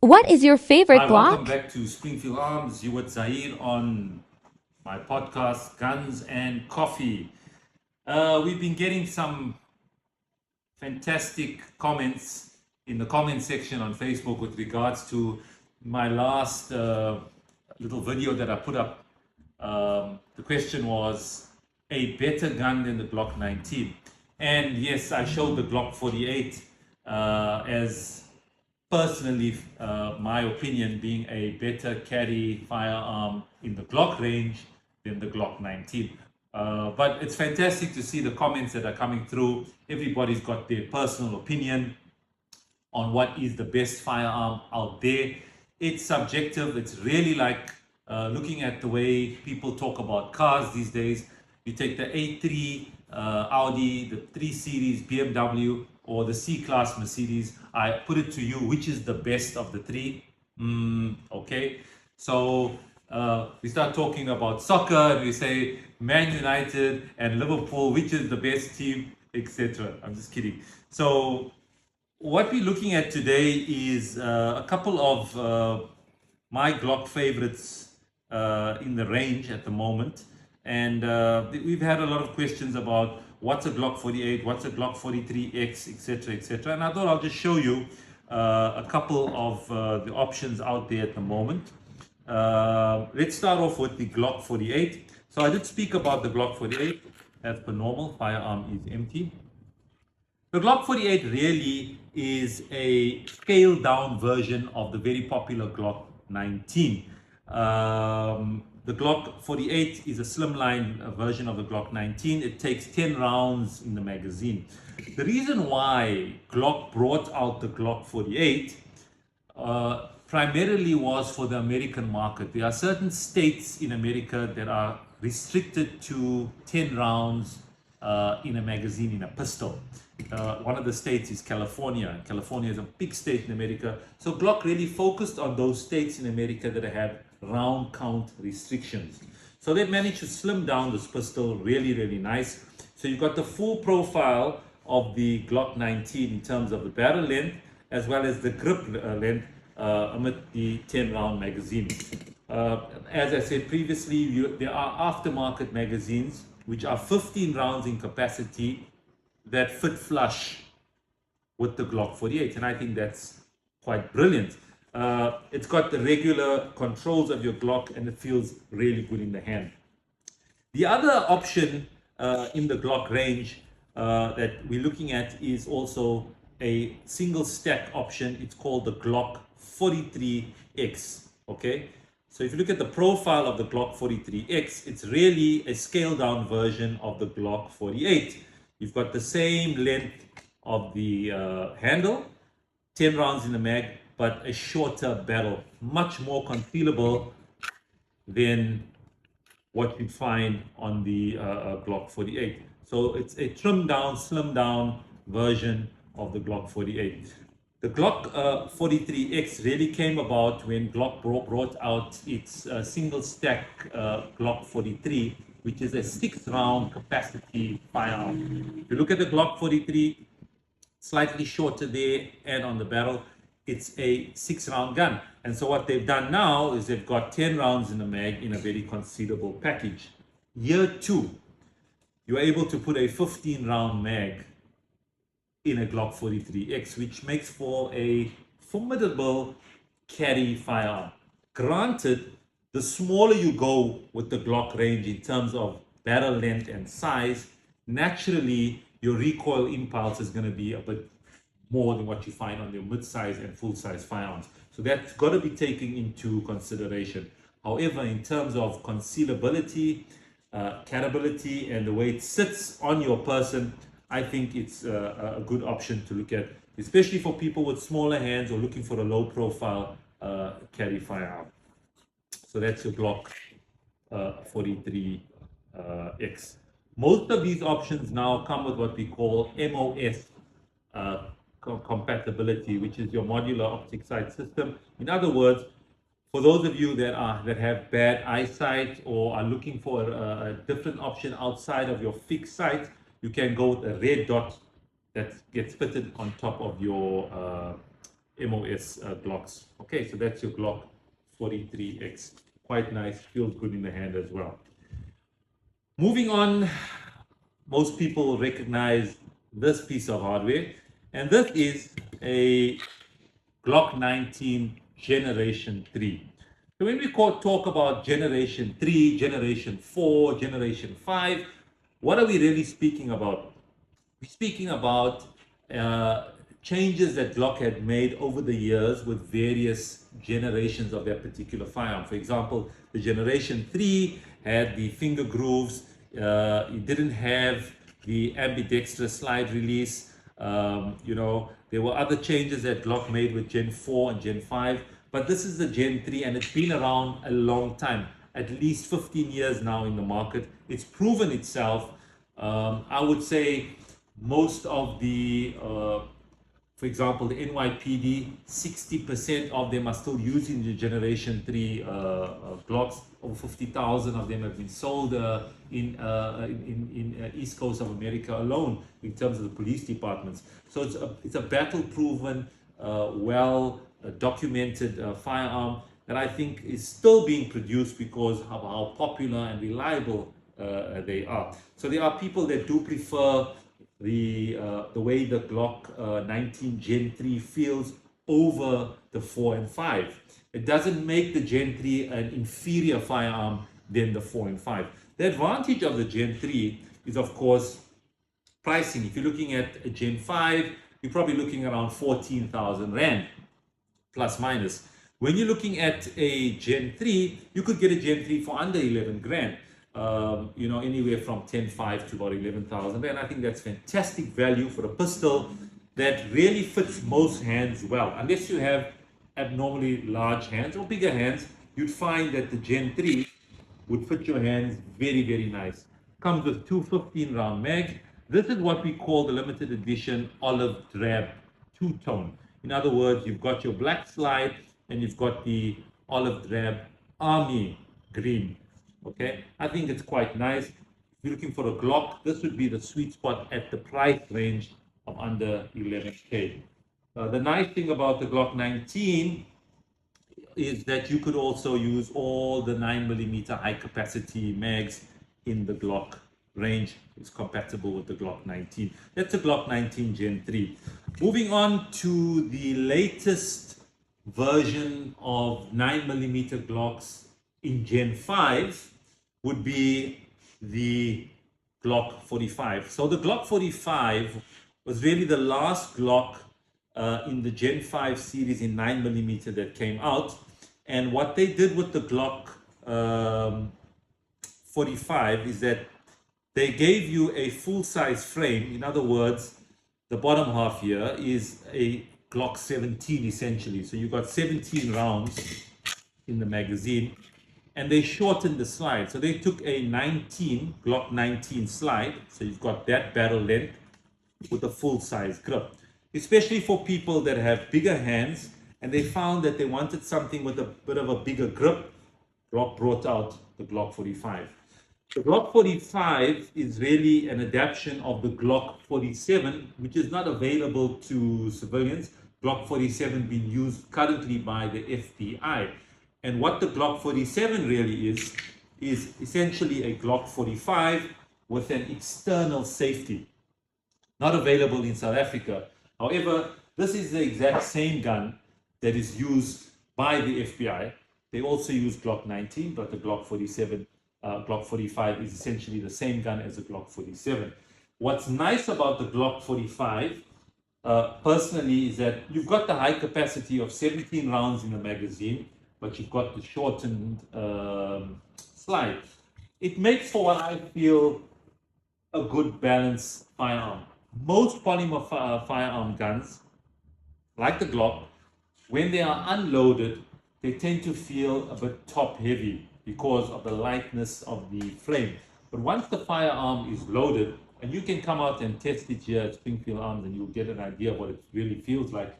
What is your favorite Hi, welcome Glock? back to Springfield Arms. You with Zahir on my podcast, Guns and Coffee. We've been getting some fantastic comments in the comment section on Facebook with regards to my last little video that I put up. The question was a better gun than the Glock 19. And yes, I showed the Glock 48 as personally, my opinion being a better carry firearm in the Glock range than the Glock 19. But it's fantastic to see the comments that are coming through. Everybody's got their personal opinion on what is the best firearm out there. It's subjective. It's really like looking at the way people talk about cars these days. You take the A3 Audi, the 3 Series BMW, or the C-Class Mercedes. I put it to you, which is the best of the three? Okay. So we start talking about soccer and we say Man United and Liverpool, which is the best team, etc. I'm just kidding. So what we're looking at today is a couple of my Glock favorites in the range at the moment. And we've had a lot of questions about what's a Glock 48, what's a Glock 43X, etc., etc. And I thought I'll just show you a couple of the options out there at the moment. Let's start off with the Glock 48. So I did speak about the Glock 48. As per normal, firearm is empty. The Glock 48 really is a scaled down version of the very popular Glock 19. The Glock 48 is a slimline version of the Glock 19. It takes 10 rounds in the magazine. The reason why Glock brought out the Glock 48 primarily was for the American market. There are certain states in America that are restricted to 10 rounds in a magazine, in a pistol. One of the states is California. California is a big state in America. So Glock really focused on those states in America that have round count restrictions. So they managed to slim down this pistol really, really nice. So you've got the full profile of the Glock 19 in terms of the barrel length as well as the grip length amid the 10 round magazine. As I said previously, there are aftermarket magazines which are 15 rounds in capacity that fit flush with the Glock 48, and I think that's quite brilliant. It's got the regular controls of your Glock and it feels really good in the hand. The other option in the Glock range that we're looking at is also a single stack option. It's called the Glock 43X. Okay, so if you look at the profile of the Glock 43X, it's really a scaled down version of the Glock 48. You've got the same length of the handle, 10 rounds in the mag, but a shorter barrel, much more concealable than what you find on the Glock 48. So it's a trimmed down, slimmed down version of the Glock 48. The Glock 43X really came about when Glock brought out its single stack Glock 43, which is a 6 round capacity firearm. If you look at the Glock 43, slightly shorter there and on the barrel, it's a 6 round gun. And so what they've done now is they've got 10 rounds in the mag in a very concealable package. Year two, you're able to put a 15 round mag in a Glock 43X, which makes for a formidable carry firearm. Granted, the smaller you go with the Glock range in terms of barrel length and size, naturally your recoil impulse is going to be a bit more than what you find on your mid-size and full-size firearms. So that's got to be taken into consideration. However, in terms of concealability, carryability, and the way it sits on your person, I think it's a good option to look at, especially for people with smaller hands or looking for a low-profile carry firearm. So that's your Glock 43X. Most of these options now come with what we call MOS compatibility, which is your modular optic sight system. In other words, for those of you that have bad eyesight or are looking for a different option outside of your fixed sight, you can go with a red dot that gets fitted on top of your MOS Glocks. Okay, so that's your Glock 43X. Quite nice, feels good in the hand as well. Moving on, most people recognize this piece of hardware, and this is a Glock 19 Generation 3. So when we talk about Generation 3, Generation 4, Generation 5, what are we really speaking about? We're speaking about changes that Glock had made over the years with various generations of that particular firearm. For example, the Generation 3 had the finger grooves. It didn't have the ambidextrous slide release. There were other changes that Glock made with Gen 4 and Gen 5, but this is the Gen 3 and it's been around a long time, at least 15 years now in the market. It's proven itself. I would say most of the, for example, the NYPD, 60% of them are still using the Generation 3 Glocks. Over 50,000 of them have been sold in East Coast of America alone in terms of the police departments. So it's a battle-proven, well documented firearm that I think is still being produced because of how popular and reliable they are. So there are people that do prefer the way the Glock 19 Gen 3 feels over the 4 and 5. It doesn't make the Gen 3 an inferior firearm than the 4 and 5. The advantage of the Gen 3 is, of course, pricing. If you're looking at a Gen 5, you're probably looking around 14,000 Rand, plus minus. When you're looking at a Gen 3, you could get a Gen 3 for under 11 grand. Anywhere from 10,500 to about 11,000. And I think that's fantastic value for a pistol that really fits most hands well. Unless you have abnormally large hands or bigger hands, you'd find that the Gen 3 would fit your hands very, very nice. Comes with two 15-round mags. This is what we call the limited edition olive drab two-tone. In other words, you've got your black slide and you've got the olive drab army green. Okay, I think it's quite nice. If you're looking for a Glock, this would be the sweet spot at the price range of under 11K. The nice thing about the Glock 19 is that you could also use all the 9mm high capacity mags in the Glock range. It's compatible with the Glock 19. That's a Glock 19 Gen 3. Moving on to the latest version of 9mm Glocks in Gen 5 would be the Glock 45. So the Glock 45 was really the last Glock in the Gen 5 series in 9mm that came out. And what they did with the Glock 45 is that they gave you a full-size frame. In other words, the bottom half here is a Glock 17 essentially. So you've got 17 rounds in the magazine, and they shortened the slide. So they took a Glock 19 slide, so you've got that barrel length with a full-size grip. Especially for people that have bigger hands and they found that they wanted something with a bit of a bigger grip, Glock brought out the Glock 45. The Glock 45 is really an adaptation of the Glock 47, which is not available to civilians. Glock 47 being used currently by the FBI. And what the Glock 47 really is essentially a Glock 45 with an external safety. Not available in South Africa. However, this is the exact same gun that is used by the FBI. They also use Glock 19, but the Glock 47, Glock 45 is essentially the same gun as the Glock 47. What's nice about the Glock 45, personally, is that you've got the high capacity of 17 rounds in the magazine, but you've got the shortened slide. It makes for what I feel a good balanced firearm. Most polymer firearm guns, like the Glock, when they are unloaded, they tend to feel a bit top heavy because of the lightness of the flame. But once the firearm is loaded, and you can come out and test it here at Springfield Arms and you'll get an idea of what it really feels like,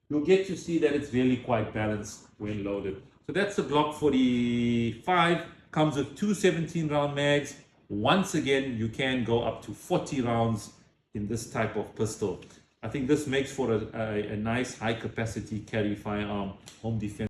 you'll get to see that it's really quite balanced when loaded. So that's the Glock 45, comes with two 17-round mags. Once again, you can go up to 40 rounds in this type of pistol. I think this makes for a nice high capacity carry firearm, home defense.